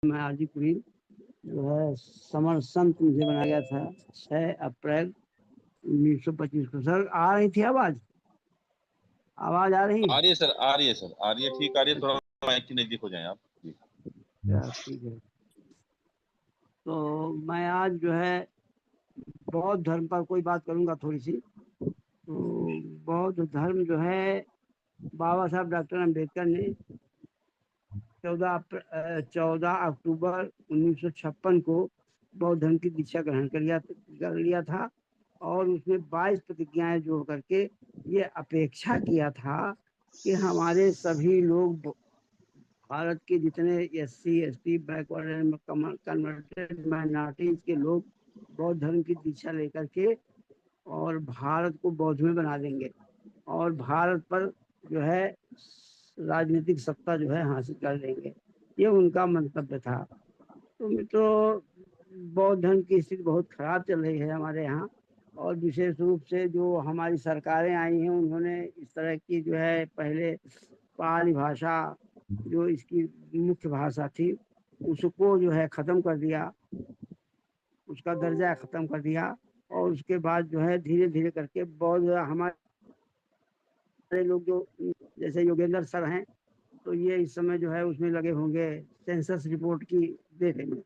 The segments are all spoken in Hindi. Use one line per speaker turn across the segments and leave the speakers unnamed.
मैं आरजी पुरी जो है समर संत मुझे बनाया गया था 6 अप्रैल 1925 को। सर आ रही थी आवाज? आवाज आ रही?
आ रही है सर, आ रही है सर, आ रही है, ठीक आ रही है। थोड़ा माइक के नजदीक हो जाए आप जी।
ठीक है। तो मैं आज जो है बौद्ध धर्म पर कोई बात करूंगा थोड़ी सी। तो बौद्ध धर्म जो है बाबा साहब डॉक्टर अम्बेडकर ने 14 अक्टूबर 1956 को बौद्ध धर्म की दीक्षा ग्रहण कर लिया था। और उसमें 22 प्रतिज्ञाएं जोड़ करके ये अपेक्षा किया था कि हमारे सभी लोग भारत के जितने SC ST backward and converted minorities के लोग बौद्ध धर्म की दीक्षा लेकर के और भारत को बौद्ध में बना देंगे और भारत पर जो है राजनीतिक सत्ता जो है हासिल कर लेंगे। ये उनका मंतव्य था। तो मित्रों, बौद्ध धर्म की स्थिति बहुत खराब चल रही है हमारे यहाँ। और विशेष रूप से जो हमारी सरकारें आई हैं उन्होंने इस तरह की जो है पहले पाली भाषा जो इसकी मुख्य भाषा थी उसको जो है खत्म कर दिया, उसका दर्जा खत्म कर दिया। और उसके बाद जो है धीरे धीरे करके बौद्ध हमारे लोग जो जैसे योगेंद्र सर हैं तो ये इस समय जो है उसमें लगे होंगे सेंसस रिपोर्ट की देने में।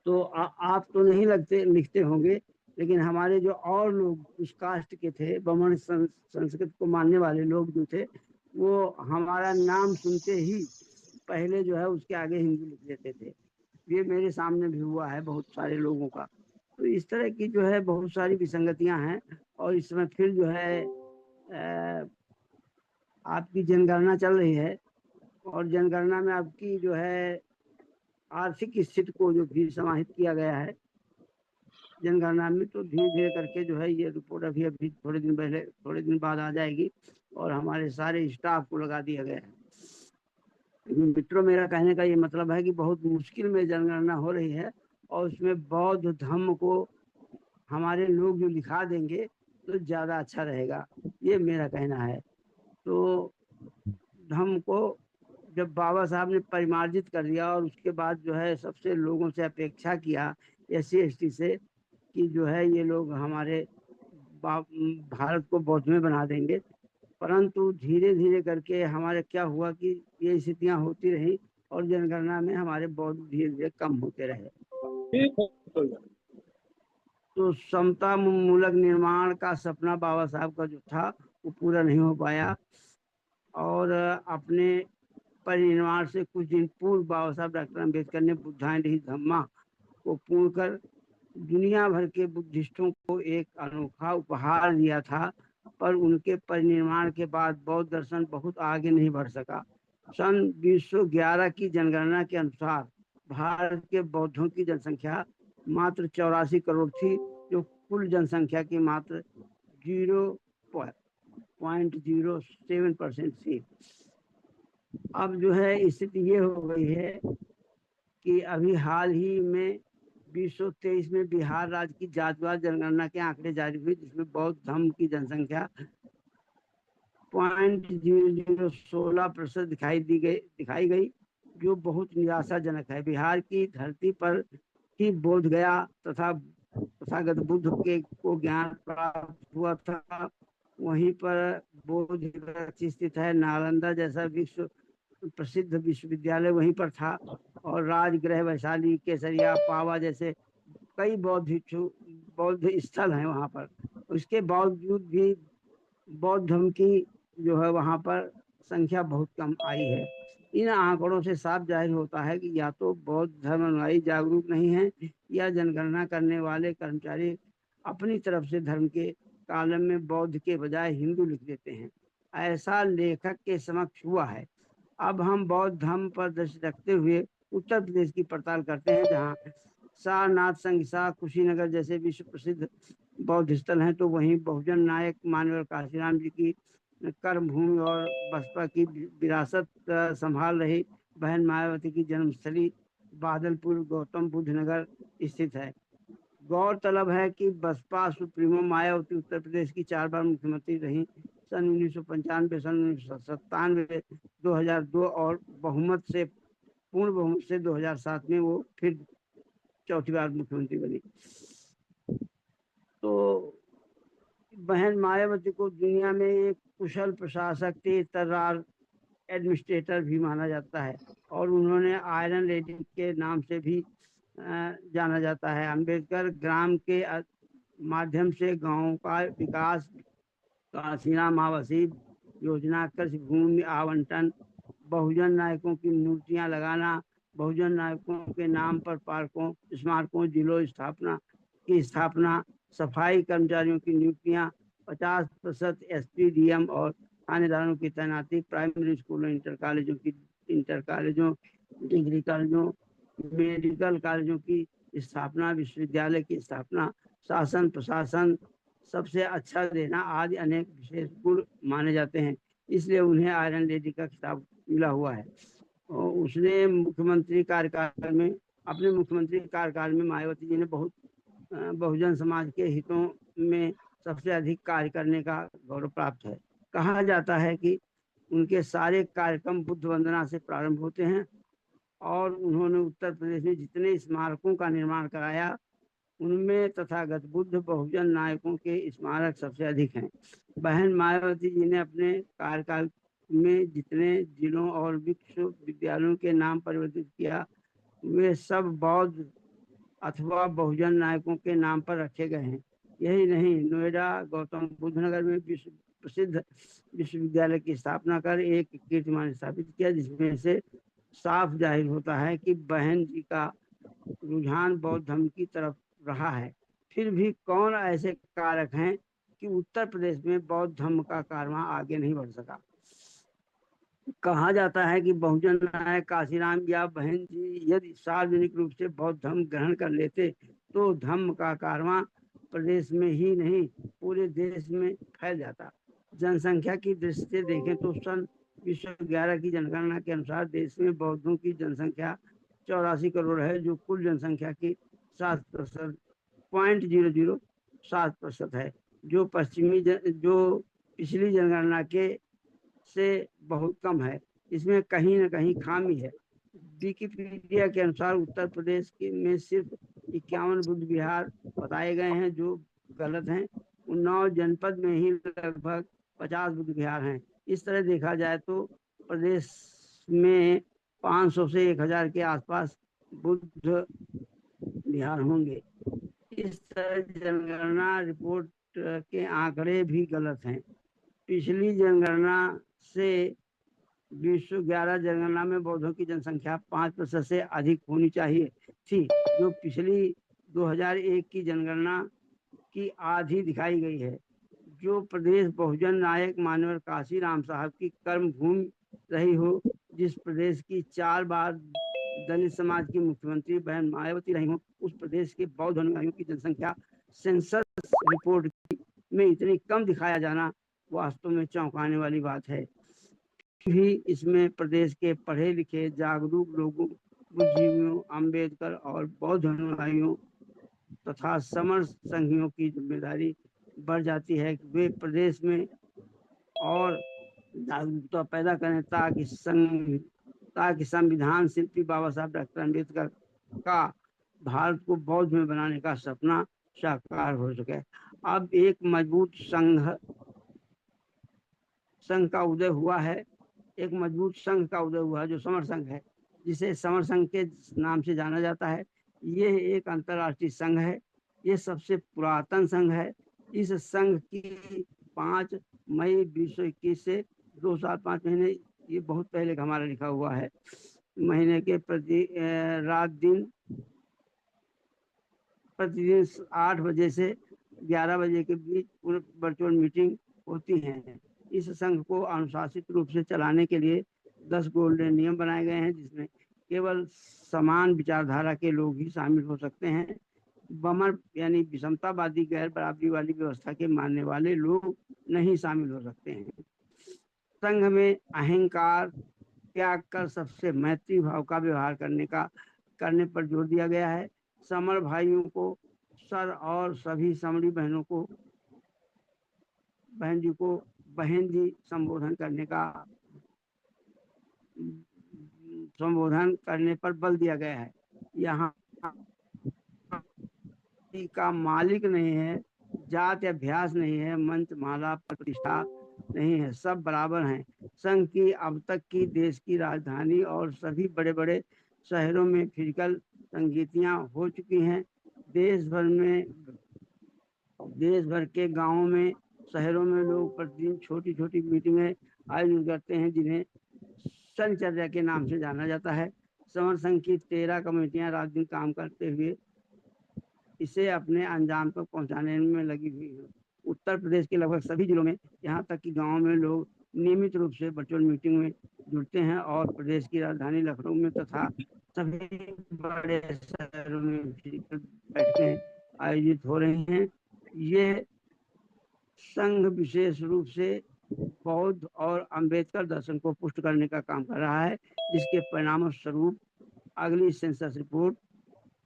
तो आप तो नहीं लिखते होंगे, लेकिन हमारे जो और लोग उस कास्ट के थे ब्राह्मण संस्कृत को मानने वाले लोग जो थे वो हमारा नाम सुनते ही पहले जो है उसके आगे हिंदू लिख देते थे। ये मेरे सामने भी हुआ है बहुत सारे लोगों का। तो इस तरह की जो है बहुत सारी विसंगतियां हैं। और इस समय फिर जो है आपकी जनगणना चल रही है और जनगणना में आपकी जो है आर्थिक स्थिति को जो भी समाहित किया गया है जनगणना में। तो धीरे धीरे करके जो है ये रिपोर्ट अभी अभी थोड़े दिन बाद आ जाएगी और हमारे सारे स्टाफ को लगा दिया गया है। मित्रों, मेरा कहने का ये मतलब है कि बहुत मुश्किल में जनगणना हो रही है और उसमें बौद्ध धर्म को हमारे लोग जो लिखा देंगे तो ज्यादा अच्छा रहेगा, ये मेरा कहना है। तो धर्म को जब बाबा साहब ने परिमार्जित कर दिया और उसके बाद जो है सबसे लोगों से अपेक्षा किया SC ST से कि जो है ये लोग हमारे भारत को बौद्ध में बना देंगे, परंतु धीरे धीरे करके हमारे क्या हुआ कि ये स्थितियां होती रही और जनगणना में हमारे बौद्ध धीरे धीरे कम होते रहे। तो समता मूलक निर्माण का सपना बाबा साहब का जो था वो पूरा नहीं हो पाया। और अपने परिनिर्वाण से कुछ दिन पूर्व बाबा साहब डॉक्टर अम्बेडकर ने बुद्धांजलि धम्मा को पूर्ण कर दुनिया भर के बुद्धिस्टों को एक अनोखा उपहार दिया था। पर उनके परिनिर्वाण के बाद बौद्ध दर्शन बहुत आगे नहीं बढ़ सका। सन 1911 की जनगणना के अनुसार भारत के बौद्धों की जनसंख्या मात्र 84 करोड़ थी, जो कुल जनसंख्या की मात्र 0.07% थी। अब जो है स्थिति ये हो गई है कि अभी हाल ही में 2023 में बिहार राज्य की जातिवार जनगणना के आंकड़े जारी हुए जिसमें बौद्ध धर्म की जनसंख्या 0.0016% दिखाई गई, जो बहुत निराशाजनक है। बिहार की धरती पर ही बोध गया तथा तथागत बुद्ध के को ज्ञान प्राप्त हुआ था। वहीं पर बोध स्थित है। नालंदा जैसा विश्व प्रसिद्ध विश्वविद्यालय वहीं पर था और राजगृह, वैशाली, केसरिया, पावा जैसे कई बौद्ध स्थल हैं वहां पर। उसके बावजूद भी बौद्ध धर्म की जो है वहां पर संख्या बहुत कम आई है। इन आंकड़ों से साफ जाहिर होता है कि या तो बौद्ध धर्म अनुयायी जागरूक नहीं है या जनगणना करने वाले कर्मचारी अपनी तरफ से धर्म के कॉलम में बौद्ध के बजाय हिंदू लिख देते हैं। ऐसा लेखक के समक्ष हुआ है। अब हम बौद्ध धर्म पर दृष्टि रखते हुए उत्तर प्रदेश की पड़ताल करते हैं, जहाँ सारनाथ, संगीसा, कुशीनगर जैसे विश्व प्रसिद्ध बौद्ध स्थल हैं। तो वहीं बहुजन नायक मानवेंद्र काशीराम जी की कर्म भूमि और बसपा की विरासत संभाल रही बहन मायावती की जन्मस्थली बादलपुर गौतम बुद्ध नगर स्थित है। गौरतलब है कि बसपा सुप्रीमो मायावती उत्तर प्रदेश की 4 बार मुख्यमंत्री रही। सन 1995, सन 1997, 2002 और बहुमत से पूर्ण बहुमत से 2007 में वो फिर चौथी बार मुख्यमंत्री बनी। तो बहन मायावती को दुनिया में एक कुशल प्रशासक, तेज तर्रार एडमिनिस्ट्रेटर भी माना जाता है और उन्होंने आयरन लेडी के नाम से भी जाना जाता है। अंबेडकर ग्राम के माध्यम से गांव का विकास, काशीराम आवासीय योजना, कृषि भूमि आवंटन, बहुजन नायकों की मूर्तियां लगाना, बहुजन नायकों के नाम पर पार्कों, स्मारकों, जिलों की स्थापना, सफाई कर्मचारियों की नियुक्तियां, 50% एसपीडीएम और थानेदारों की तैनाती, प्राइमरी स्कूलों, इंटर कॉलेजों, डिग्री कॉलेजों, मेडिकल कॉलेजों की स्थापना, विश्वविद्यालय की स्थापना, शासन प्रशासन सबसे अच्छा देना आदि अनेक विशेष गुण माने जाते हैं। इसलिए उन्हें आयरन लेडी का खिताब मिला हुआ है। और उसने अपने मुख्यमंत्री कार्यकाल में मायावती जी ने बहुजन समाज के हितों में सबसे अधिक कार्य करने का गौरव प्राप्त है। कहा जाता है कि उनके सारे कार्यक्रम बुद्ध वंदना से प्रारंभ होते हैं और उन्होंने उत्तर प्रदेश में जितने स्मारकों का निर्माण कराया उनमें तथागत बुद्ध बहुजन नायकों के स्मारक सबसे अधिक हैं। बहन मायावती जी ने अपने कार्यकाल में जितने जिलों और विश्वविद्यालयों के नाम परिवर्तित किया वे सब बौद्ध अथवा बहुजन नायकों के नाम पर रखे गए हैं। यही नहीं, नोएडा गौतम बुद्ध नगर में प्रसिद्ध विश्वविद्यालय की स्थापना कर एक कीर्तिमान स्थापित किया, जिसमें से साफ जाहिर होता है कि बहन जी का रुझान बौद्ध धर्म की तरफ रहा है। फिर भी कौन ऐसे कारक हैं कि उत्तर प्रदेश में बौद्ध धर्म का कारवां आगे नहीं बढ़ सका। कहा जाता है कि बहुजन नायक काशीराम या बहन जी यदि सार्वजनिक रूप से बौद्ध धर्म ग्रहण कर लेते तो धर्म का कारवां प्रदेश में ही नहीं पूरे देश में फैल जाता। जनसंख्या की दृष्टि से देखें तो सन 2011 की जनगणना के अनुसार देश में बौद्धों की जनसंख्या 84 करोड़ है, जो कुल जनसंख्या की 7.007% है, जो पिछली जनगणना के से बहुत कम है। इसमें कहीं न कहीं खामी है। विकिपीडिया के अनुसार उत्तर प्रदेश में सिर्फ 51 बुद्ध विहार बताए गए हैं, जो गलत हैं। 9 जनपद में ही लगभग 50 बुद्ध विहार हैं। इस तरह देखा जाए तो प्रदेश में 500 से 1000 के आसपास बुद्ध विहार होंगे। इस तरह जनगणना रिपोर्ट के आंकड़े भी गलत हैं। पिछली जनगणना से 2011 जनगणना में बौद्धों की जनसंख्या 5% से अधिक होनी चाहिए थी, जो पिछली 2001 की जनगणना की आधी दिखाई गई है। जो प्रदेश बहुजन नायक मान्यवर काशीराम साहब की कर्म भूमि रही हो, जिस प्रदेश की 4 बार दलित समाज की मुख्यमंत्री बहन मायावती रही हो, उस प्रदेश के बौद्ध अनुयायियों की जनसंख्या सेंसस रिपोर्ट में इतनी कम दिखाया जाना वास्तव में चौंकाने वाली बात है। भी इसमें प्रदेश के पढ़े लिखे जागरूक लोगों, बुद्धिजीवियों, अम्बेडकर और बौद्ध अनुयायियों तथा समर संघियों की जिम्मेदारी बढ़ जाती है कि वे प्रदेश में और जागरूकता पैदा करें ताकि संविधान शिल्पी बाबा साहब डॉक्टर अम्बेडकर का भारत को बौद्ध में बनाने का सपना साकार हो सके। अब एक मजबूत संघ का उदय हुआ है, एक मजबूत संघ का उदय हुआ है जो समर संघ है, जिसे समर संघ के नाम से जाना जाता है। ये एक अंतर्राष्ट्रीय संघ है, ये सबसे पुरातन संघ है। इस संघ की 5 मई 2021 से 2 साल 5 महीने, ये बहुत पहले का हमारा लिखा हुआ है, महीने के प्रतिदिन 8 बजे से 11 बजे के बीच वर्चुअल मीटिंग होती है। इस संघ को अनुशासित रूप से चलाने के लिए 10 गोल्डन नियम बनाए गए हैं, जिसमें केवल समान विचारधारा के लोग ही शामिल हो सकते हैं। बमर यानी विषमतावादी गैर बराबरी वाली व्यवस्था के मानने वाले लोग नहीं शामिल हो सकते हैं। संघ में अहंकार त्याग कर सबसे मैत्री भाव का व्यवहार करने पर जोर दिया गया है। समर भाइयों को सर और सभी समरी बहन जी को बहन जी संबोधन करने का संबोधन करने पर बल दिया गया है। यहाँ का मालिक नहीं है, जात या अभ्यास नहीं है, मंच माला प्रतिष्ठा नहीं है, सब बराबर हैं। संघ की अब तक की देश की राजधानी और सभी बड़े बड़े शहरों में फिजिकल संगीतियां हो चुकी हैं। देश भर के गांवों में, शहरों में लोग प्रतिदिन छोटी छोटी मीटिंगें आयोजित करते हैं, जिन्हें संचर्या के नाम से जाना जाता है। समर संघ की 13 कमेटियां रात दिन काम करते हुए इसे अपने अंजाम तक पहुंचाने में लगी हुई है। उत्तर प्रदेश के लगभग सभी जिलों में, यहाँ तक कि गांवों में लोग नियमित रूप से वर्चुअल मीटिंग में जुड़ते हैं और प्रदेश की राजधानी लखनऊ में तथा सभी बड़े शहरों में बैठकें आयोजित हो रही हैं। ये संघ विशेष रूप से बौद्ध और अंबेडकर दर्शन को पुष्ट करने का काम कर रहा है, जिसके परिणाम स्वरूप अगली सेंसस रिपोर्ट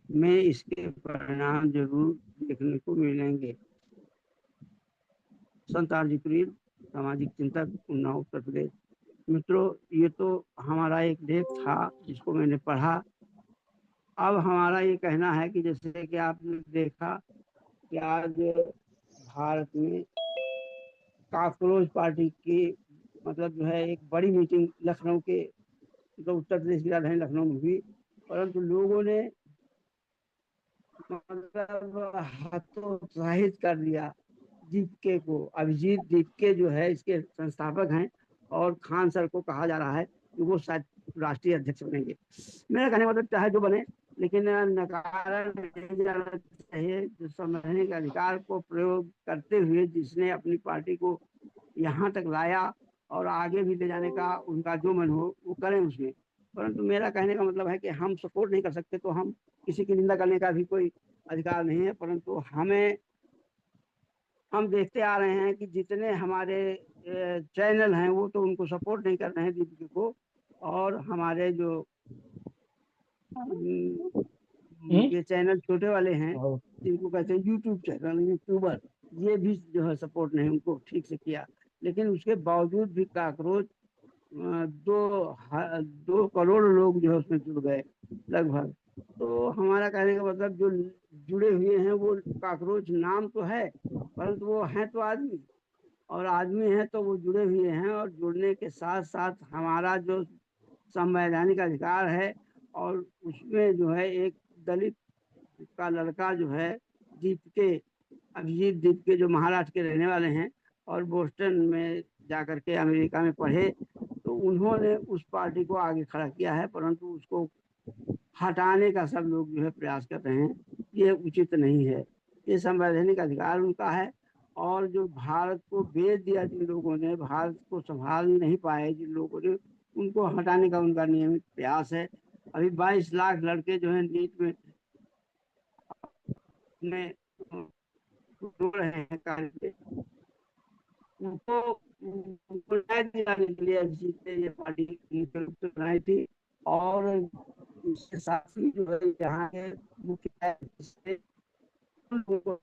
में इसके परिणाम जरूर देखने को मिलेंगे। संत आरजी कुरील, सामाजिक चिंतक, उन्नाव, उत्तर प्रदेश। मित्रों, ये तो हमारा एक लेख था जिसको मैंने पढ़ा। अब हमारा ये कहना है कि जैसे कि आपने देखा कि आज भारत में कॉकरोच पार्टी की मतलब जो है एक बड़ी मीटिंग लखनऊ के, तो उत्तर प्रदेश की राजधानी लखनऊ में हुई, परंतु लोगों ने मतलब हतोत्साहित कर दिया दीपके को। अभिजीत दीपके जो है इसके संस्थापक हैं और खान सर को कहा जा रहा है कि वो शायद राष्ट्रीय अध्यक्ष बनेंगे। मेरा कहने का मतलब चाहे जो बने, लेकिन नकारा नहीं जाना चाहिए। जो समझने के अधिकार को प्रयोग करते हुए जिसने अपनी पार्टी को यहाँ तक लाया और आगे भी ले जाने का उनका जो मन हो वो करें उसमें। परंतु मेरा कहने का मतलब है कि हम सपोर्ट नहीं कर सकते, तो हम किसी की निंदा करने का भी कोई अधिकार नहीं है। परंतु हम देखते आ रहे हैं कि जितने हमारे चैनल हैं वो तो उनको सपोर्ट नहीं कर रहे हैं दीपिका को, और हमारे जो ये चैनल छोटे वाले हैं जिनको कहते हैं यूट्यूब चैनल, यूट्यूबर, ये भी जो है सपोर्ट नहीं उनको ठीक से किया। लेकिन उसके बावजूद भी कॉकरोच 2 करोड़ लोग जो है उसमें जुड़ गए लगभग। तो हमारा कहने का मतलब जो जुड़े हुए हैं वो कॉकरोच नाम तो है, परंतु वो हैं तो आदमी, और आदमी हैं तो वो जुड़े हुए हैं। और जुड़ने के साथ साथ हमारा जो संवैधानिक अधिकार है, और उसमें जो है एक दलित का लड़का जो है दीपके, अभिजीत दीपके, जो महाराष्ट्र के रहने वाले हैं और बोस्टन में जाकर के अमेरिका में पढ़े, तो उन्होंने उस पार्टी को आगे खड़ा किया है, परंतु उसको हटाने का सब लोग जो है प्रयास कर रहे हैं। ये उचित नहीं है। ये संवैधानिक अधिकार उनका है, और जो भारत को बेच दिया जिन लोगों ने, भारत को संभाल नहीं पाए जिन लोगों ने, उनको हटाने का उनका नियमित प्रयास है। अभी 22 लाख लड़के जो है नीट में हो रहे हैं कार्य पे, उनको न्याय दिलाने के लिए अभिजीत ने ये पार्टी मुख्य रूप से बनाई थी। और इसके साथ ही जो है यहाँ के मुख्य लोगों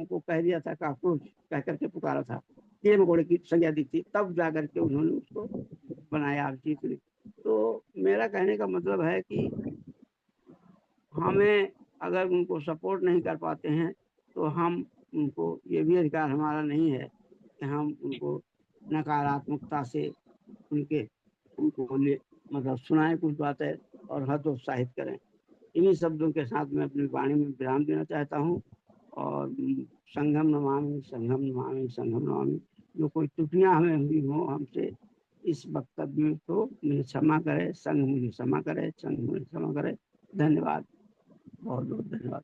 को कह दिया था, काकरोच कह करके पुकारा था, ये मकोड़े की संज्ञा दी थी, तब जा करके उन्होंने उसको बनाया अभिजीत ने। तो मेरा कहने का मतलब है कि हमें अगर उनको सपोर्ट नहीं कर पाते हैं तो हम उनको, ये भी अधिकार हमारा नहीं है कि हम उनको नकारात्मकता से उनको मतलब सुनाए कुछ बातें और हतोत्साहित करें। इन्हीं शब्दों के साथ मैं अपनी वाणी में विराम देना चाहता हूँ। और संघम नमामि, संघम नमामि, संघम नमामि। जो कोई त्रुटियां हमें हुई हो हमसे इस वक्तव्य में, तो मुझे क्षमा करे, संघ मुझे क्षमा करे, संघ मुझे क्षमा करे। धन्यवाद, बहुत बहुत धन्यवाद।